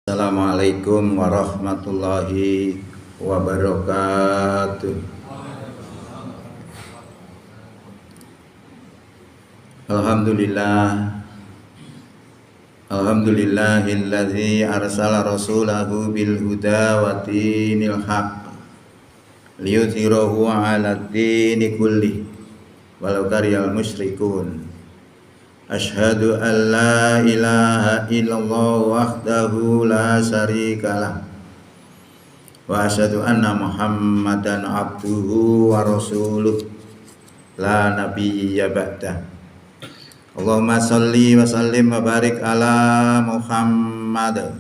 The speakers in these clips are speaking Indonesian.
Assalamualaikum warahmatullahi wabarakatuh. Alhamdulillahilladzi arsala rasulahu bil huda wa dinil haqq liyudhhirahu 'alad dini kullih walau karihal musyrikun. Asyhadu an la ilaha illallah wahdahu la syarikalah wa asyhadu anna Muhammadan abduhu wa rasuluh la nabiyya ba'dah. Allahumma shalli wa sallim wa barik ala Muhammad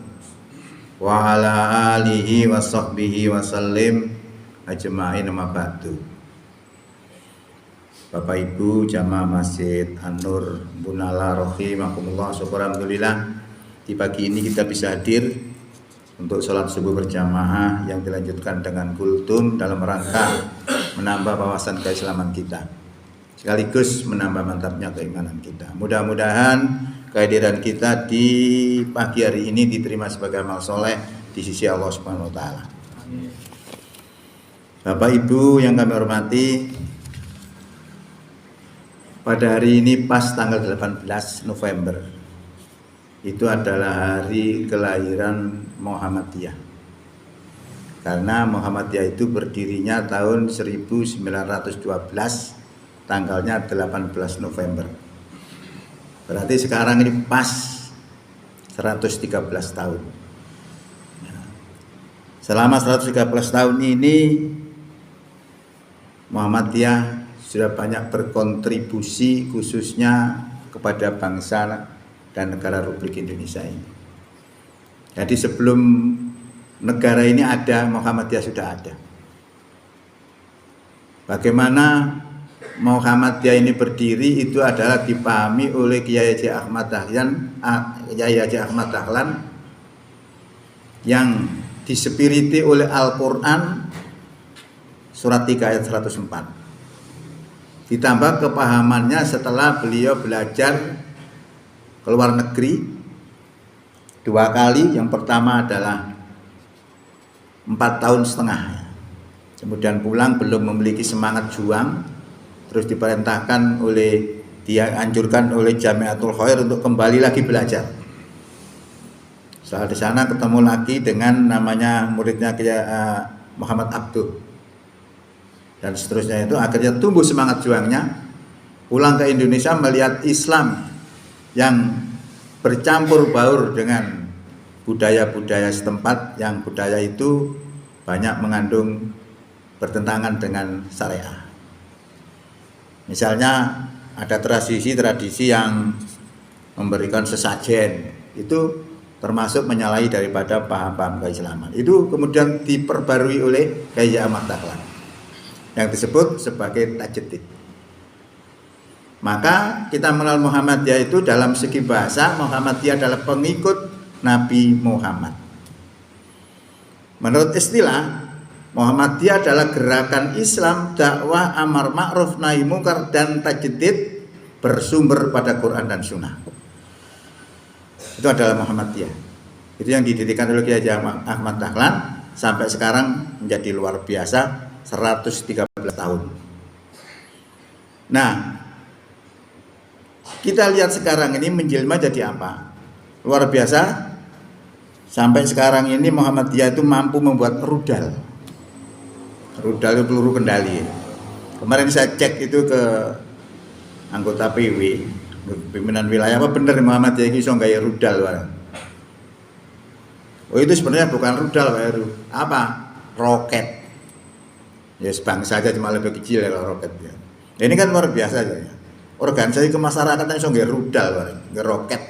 wa ala alihi wa sahbihi wa sallim ajma'in ma ba'du. Bapak Ibu jamaah Masjid An-Nur Bunala rahimakumullah, syukur alhamdulillah di pagi ini kita bisa hadir untuk sholat subuh berjamaah yang dilanjutkan dengan kultum dalam rangka menambah wawasan keislaman kita sekaligus menambah mantapnya keimanan kita. Mudah-mudahan kehadiran kita di pagi hari ini diterima sebagai amal soleh di sisi Allah Subhanahu wa taala. Bapak Ibu yang kami hormati, pada hari ini pas tanggal 18 November itu adalah hari kelahiran Muhammadiyah. Karena Muhammadiyah itu berdirinya tahun 1912, tanggalnya 18 November. Berarti sekarang ini pas 113 tahun. Selama 113 tahun ini Muhammadiyah sudah banyak berkontribusi khususnya kepada bangsa dan negara Republik Indonesia ini. Jadi sebelum negara ini ada, Muhammadiyah sudah ada. Bagaimana Muhammadiyah ini berdiri itu adalah dipahami oleh Kiai Haji Ahmad Dahlan yang disepiriti oleh Al-Quran surat 3 ayat 104. Ditambah kepahamannya setelah beliau belajar ke luar negeri 2 kali. Yang pertama adalah 4 tahun setengah. Kemudian pulang belum memiliki semangat juang, terus diperintahkan dianjurkan oleh Jamiatul Khair untuk kembali lagi belajar. Setelah di sana ketemu lagi dengan namanya muridnya Muhammad Abduh dan seterusnya. Itu akhirnya tumbuh semangat juangnya, pulang ke Indonesia melihat Islam yang bercampur baur dengan budaya-budaya setempat, yang budaya itu banyak mengandung bertentangan dengan syariah. Misalnya ada tradisi yang memberikan sesajen, itu termasuk menyalahi daripada paham-paham keislaman. Itu kemudian diperbarui oleh Kiai Ahmad Dahlan yang disebut sebagai tajdid. Maka kita mengenal Muhammadiyah itu dalam segi bahasa, Muhammadiyah adalah pengikut Nabi Muhammad. Menurut istilah, Muhammadiyah adalah gerakan Islam, dakwah, amar ma'ruf, nahi mungkar, dan tajdid bersumber pada Quran dan Sunnah. Itu adalah Muhammadiyah. Itu yang didirikan oleh Kiai Ahmad Dahlan sampai sekarang menjadi luar biasa, 113 tahun. Nah, kita lihat sekarang ini menjelma jadi apa? Luar biasa. Sampai sekarang ini Muhammadiyah itu mampu membuat rudal itu peluru kendali. Kemarin saya cek itu ke anggota PW, pimpinan wilayah, apa bener Muhammadiyah ini iso gawe rudal, Pak? Oh, itu sebenarnya bukan rudal, Pak. Apa? Roket. Ya sebangsa saja, cuma lebih kecil ya kalau roket ya. Ini kan luar biasa ya. Organisasi kemasyarakatan yang nggak rudal, nggak roket.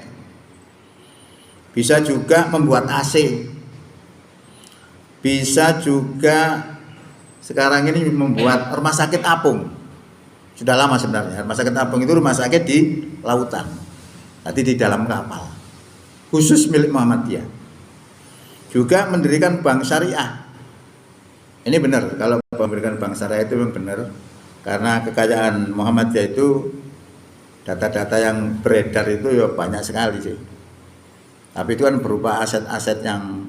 Bisa juga membuat AC. Bisa juga sekarang ini membuat rumah sakit apung. Sudah lama sebenarnya. Rumah sakit apung itu rumah sakit di lautan. Nanti di dalam kapal. Khusus milik Muhammadiyah. Juga mendirikan bank syariah. Ini benar, kalau memberikan bank syariah itu memang benar, karena kekayaan Muhammadiyah itu data-data yang beredar itu ya banyak sekali sih. Tapi itu kan berupa aset-aset yang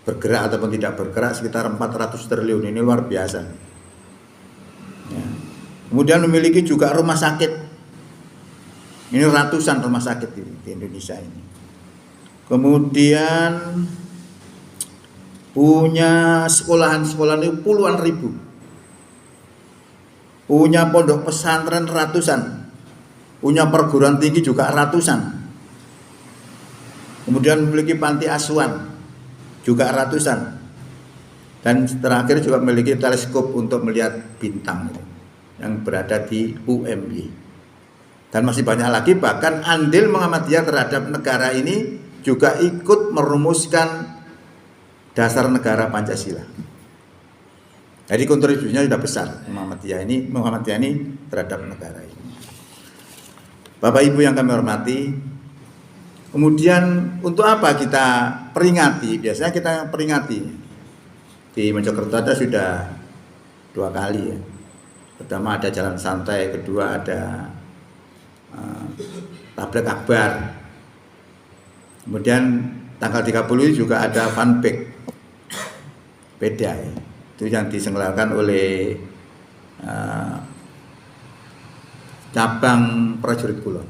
bergerak ataupun tidak bergerak sekitar 400 triliun, ini luar biasa. Ya. Kemudian memiliki juga rumah sakit. Ini ratusan rumah sakit di Indonesia ini. Kemudian punya sekolahan-sekolahan itu puluhan ribu. Punya pondok pesantren ratusan. Punya perguruan tinggi juga ratusan. Kemudian memiliki panti asuhan juga ratusan. Dan terakhir juga memiliki teleskop untuk melihat bintang yang berada di UMY. Dan masih banyak lagi, bahkan andil Muhammadiyah terhadap negara ini juga ikut merumuskan dasar negara Pancasila. Jadi kontribusinya sudah besar Muhammadiyah ini terhadap negara ini. Bapak Ibu yang kami hormati, kemudian untuk apa kita peringati? Biasanya kita peringati di Mojokerto ada sudah 2 kali ya. Pertama ada jalan santai, kedua ada tablik akbar. Kemudian tanggal 30 juga ada funpack beda ya. Itu yang diselenggarakan oleh cabang prajurit Kulon.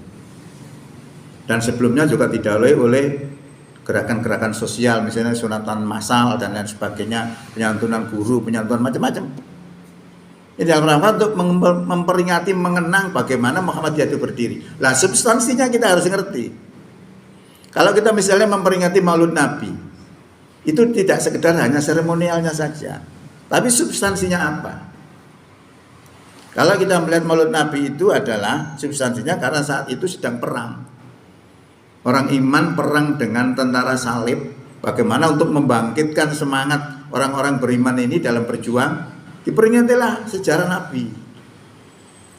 Dan sebelumnya juga didahului oleh gerakan-gerakan sosial, misalnya sunatan massal dan lain sebagainya, penyantunan guru, penyantunan macam-macam. Ini dalam rangka untuk memperingati, mengenang bagaimana Muhammadiyah itu berdiri. Lah substansinya kita harus ngerti. Kalau kita misalnya memperingati Maulid Nabi, itu tidak sekedar hanya seremonialnya saja, tapi substansinya apa? Kalau kita melihat Maulid Nabi itu adalah substansinya karena saat itu sedang perang. Orang iman perang dengan tentara salib, bagaimana untuk membangkitkan semangat orang-orang beriman ini dalam berjuang, diperingatilah sejarah Nabi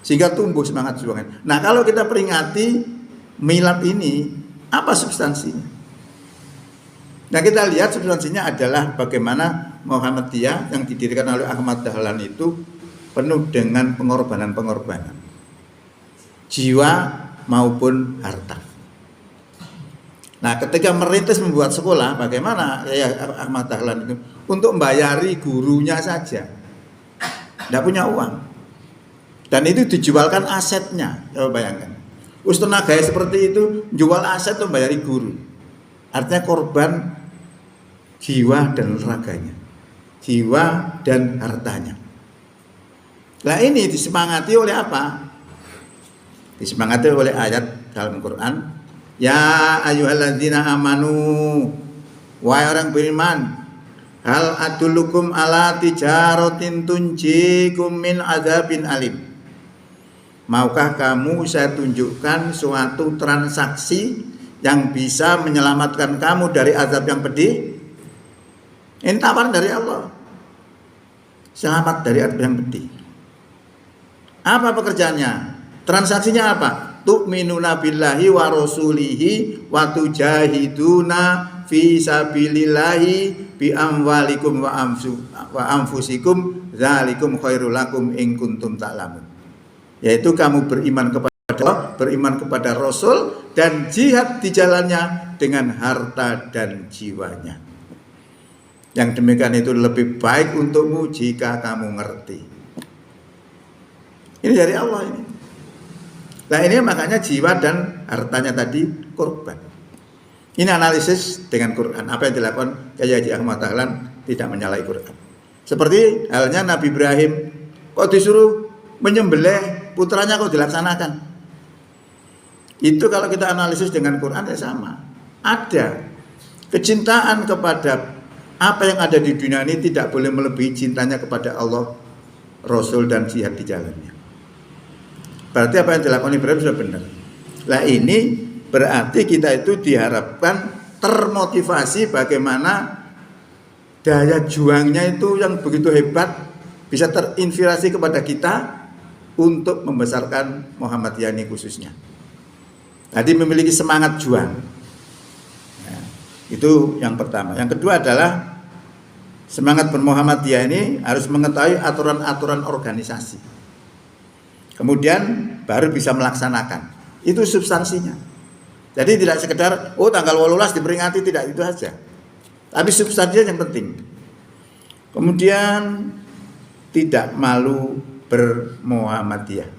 sehingga tumbuh semangat juangan. Nah, kalau kita peringati milad ini, apa substansinya? Nah, kita lihat substansinya adalah bagaimana Muhammadiyah yang didirikan oleh Ahmad Dahlan itu penuh dengan pengorbanan-pengorbanan jiwa maupun harta. Nah, ketika merintis membuat sekolah, bagaimana ya Ahmad Dahlan itu untuk membayari gurunya saja, tidak punya uang, dan itu dijualkan asetnya. Coba bayangkan, tenaga seperti itu jual aset untuk membayari guru, artinya korban jiwa dan raganya, jiwa dan hartanya. Nah, ini disemangati oleh apa? Disemangati oleh ayat dalam Quran. Ya ayyuhalladzina amanu, wahai orang beriman, hal adullukum ala tijaratin tunjikum min adzabin alim. Maukah kamu saya tunjukkan suatu transaksi yang bisa menyelamatkan kamu dari azab yang pedih? Ini tawaran dari Allah. Selamat dari azab yang pedih. Apa pekerjaannya? Transaksinya apa? Tu'minuna billahi wa rasulihi wa tujahiduna fi sabilillahi bi amwalikum wa anfusikum dzalikum khairul lakum in kuntum ta'lamun. Yaitu kamu beriman kepada Allah, beriman kepada Rasul, dan jihad di jalannya dengan harta dan jiwanya. Yang demikian itu lebih baik untukmu jika kamu ngerti. Ini dari Allah ini. Nah, ini makanya jiwa dan hartanya tadi korban. Ini analisis dengan Quran. Apa yang dilakukan Kyai Haji Ahmad Dahlan tidak menyalahi Quran. Seperti halnya Nabi Ibrahim, kok disuruh menyembelih putranya kok dilaksanakan. Itu kalau kita analisis dengan Quran ya sama. Ada kecintaan kepada apa yang ada di dunia ini tidak boleh melebihi cintanya kepada Allah, Rasul, dan jihad di jalannya. Berarti apa yang dilakukan Ibrahim sudah benar. Nah, ini berarti kita itu diharapkan termotivasi bagaimana daya juangnya itu yang begitu hebat bisa terinspirasi kepada kita untuk membesarkan Muhammadiyah ini khususnya. Jadi memiliki semangat juang. Nah, itu yang pertama. Yang kedua adalah semangat berMuhammadiyah ini harus mengetahui aturan-aturan organisasi. Kemudian baru bisa melaksanakan. Itu substansinya. Jadi tidak sekedar tanggal 18 diperingati, tidak itu saja. Tapi substansinya yang penting. Kemudian tidak malu bermuhammadiyah.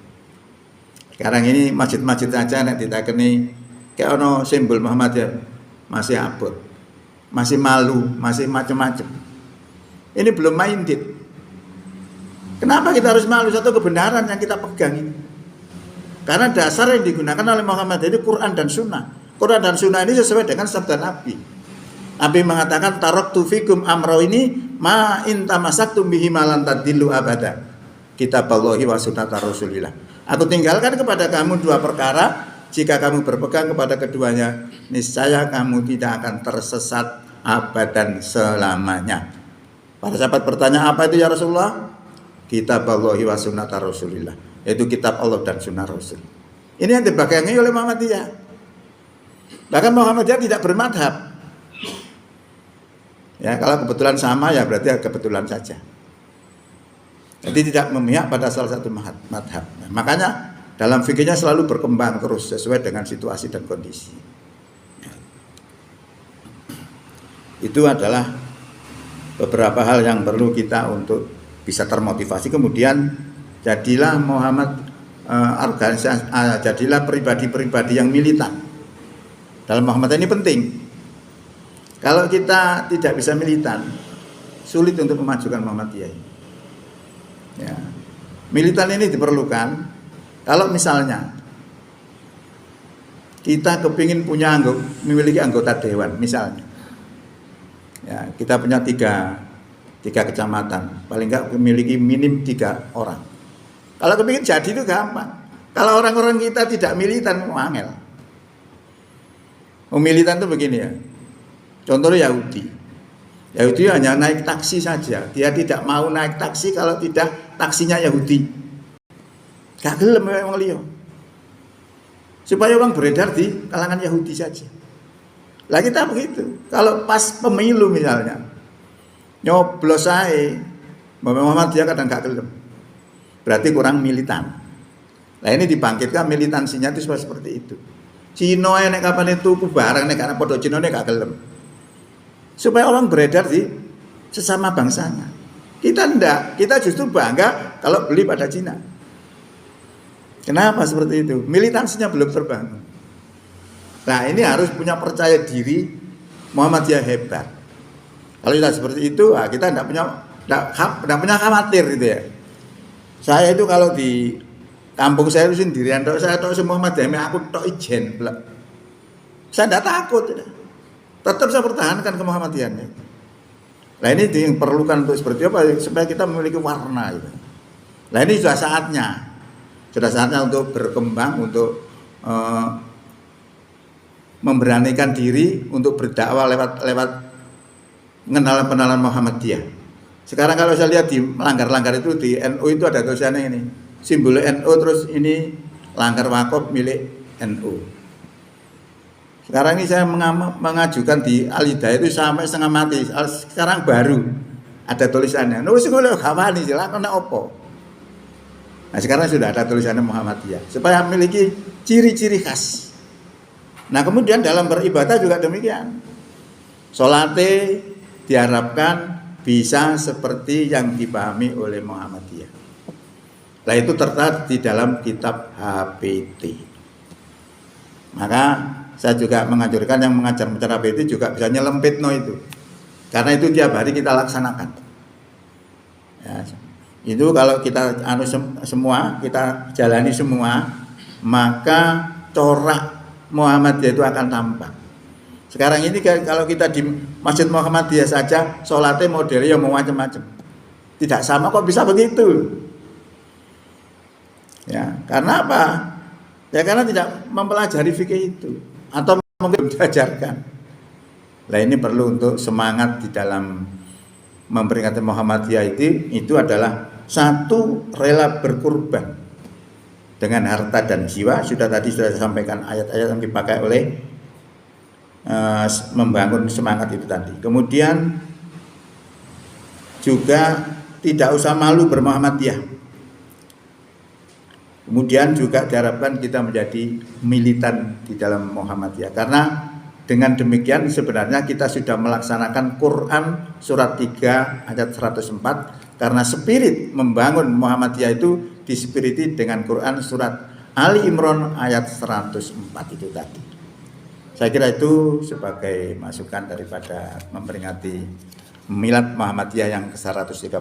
Sekarang ini masjid-masjid saja nek ditakeni kayak ono simbol Muhammadiyah masih abot, masih malu, masih macam-macam. Ini belum minded. Kenapa kita harus malu? Satu kebenaran yang kita pegang ini. Karena dasar yang digunakan oleh Muhammadiyah itu Quran dan Sunnah. Quran dan Sunnah ini sesuai dengan sabda Nabi. Nabi mengatakan taraktu fikum amro ini ma in tamasaktum bihi malan tadillu abada. Kitaballahi wa sunnata Rasulillah. Aku tinggalkan kepada kamu dua perkara, jika kamu berpegang kepada keduanya, niscaya kamu tidak akan tersesat abadan selamanya. Para sahabat bertanya, apa itu ya Rasulullah? Kitaballahi wa sunnata Rasulillah, yaitu kitab Allah dan sunnah Rasul. Ini yang dipegangi oleh Muhammadiyah. Bahkan Muhammadiyah tidak bermadhab. Ya, kalau kebetulan sama ya berarti kebetulan saja. Jadi tidak memihak pada salah satu madhab. Nah, makanya dalam fikihnya selalu berkembang terus sesuai dengan situasi dan kondisi. Itu adalah beberapa hal yang perlu kita untuk bisa termotivasi. Kemudian jadilah jadilah pribadi-pribadi yang militan. Dalam Muhammadiyah ini penting. Kalau kita tidak bisa militan, sulit untuk memajukan Muhammadiyah ini. Ya. Militan ini diperlukan kalau misalnya kita kepingin memiliki anggota dewan misalnya. Ya, kita punya tiga kecamatan, paling enggak memiliki minim 3 orang. Kalau kepingin jadi itu gampang. Kalau orang-orang kita tidak militan, angel. Militan itu begini ya. Contohnya Yahudi hanya naik taksi saja. Dia tidak mau naik taksi kalau tidak taksinya Yahudi. Gak gelem memang liyo. Supaya uang beredar di kalangan Yahudi saja. Lah kita begitu. Kalau pas pemilu misalnya, nyoblos saya, Muhammadiyah kadang gak gelem. Berarti kurang militan. Nah ini dibangkitkan militansinya itu seperti itu. Cino nek kapan itu barang nek karena podo Cino nek gak gelem. Supaya orang beredar di sesama bangsanya. Kita enggak, kita justru bangga kalau beli pada Cina. Kenapa seperti itu? Militansinya belum terbangun. Nah ini harus punya percaya diri Muhammadiyah hebat. Kalau tidak seperti itu, kita enggak punya khawatir gitu ya. Saya itu kalau di kampung saya itu sendirian, saya tahu semua Muhammadiyah, aku tahu ijen. Saya enggak takut. Tetap saya pertahankan ke Muhammadiyahannya. Nah ini yang perlukan untuk seperti apa? Supaya kita memiliki warna. Gitu. Nah ini sudah saatnya untuk berkembang, untuk memberanikan diri untuk berdakwah lewat pengenalan Muhammadiyah. Sekarang kalau saya lihat di langgar-langgar itu di NU itu ada tulisannya ini, simbol NU terus ini langgar wakaf milik NU. Sekarang ini saya mengajukan di Al-Hidayah itu sampai setengah mati. Sekarang baru ada tulisannya. Nulis gue gawani silakan opo. Nah sekarang sudah ada tulisannya Muhammadiyah supaya memiliki ciri-ciri khas. Nah kemudian dalam beribadah juga demikian. Salate diharapkan bisa seperti yang dipahami oleh Muhammadiyah. Nah itu tertera di dalam kitab HPT. Maka saya juga menganjurkan yang mengajar cara HPT juga bisa nyelempit itu. Karena itu tiap hari kita laksanakan. Ya, itu kalau kita semua, kita jalani semua, maka corak Muhammadiyah itu akan tampak. Sekarang ini kalau kita di Masjid Muhammadiyah saja, sholatnya modelnya mau macam-macam. Tidak sama kok bisa begitu. Ya, karena apa? Ya karena tidak mempelajari fikih itu. Atau mungkin diajarkan. Nah ini perlu untuk semangat di dalam memperingati Muhammadiyah itu adalah satu, rela berkorban dengan harta dan jiwa. Sudah saya sampaikan ayat-ayat yang dipakai oleh membangun semangat itu tadi. Kemudian juga tidak usah malu bermuhammadiyah. Kemudian juga diharapkan kita menjadi militan di dalam Muhammadiyah, karena dengan demikian sebenarnya kita sudah melaksanakan Quran surat 3 ayat 104, karena spirit membangun Muhammadiyah itu dispiriti dengan Quran surat Ali Imran ayat 104 itu tadi. Saya kira itu sebagai masukan daripada memperingati Milad Muhammadiyah yang ke-113.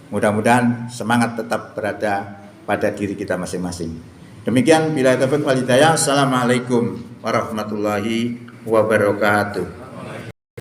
Mudah-mudahan semangat tetap berada pada diri kita masing-masing. Demikian, billahi taufiq wal hidayah. Assalamualaikum warahmatullahi wabarakatuh.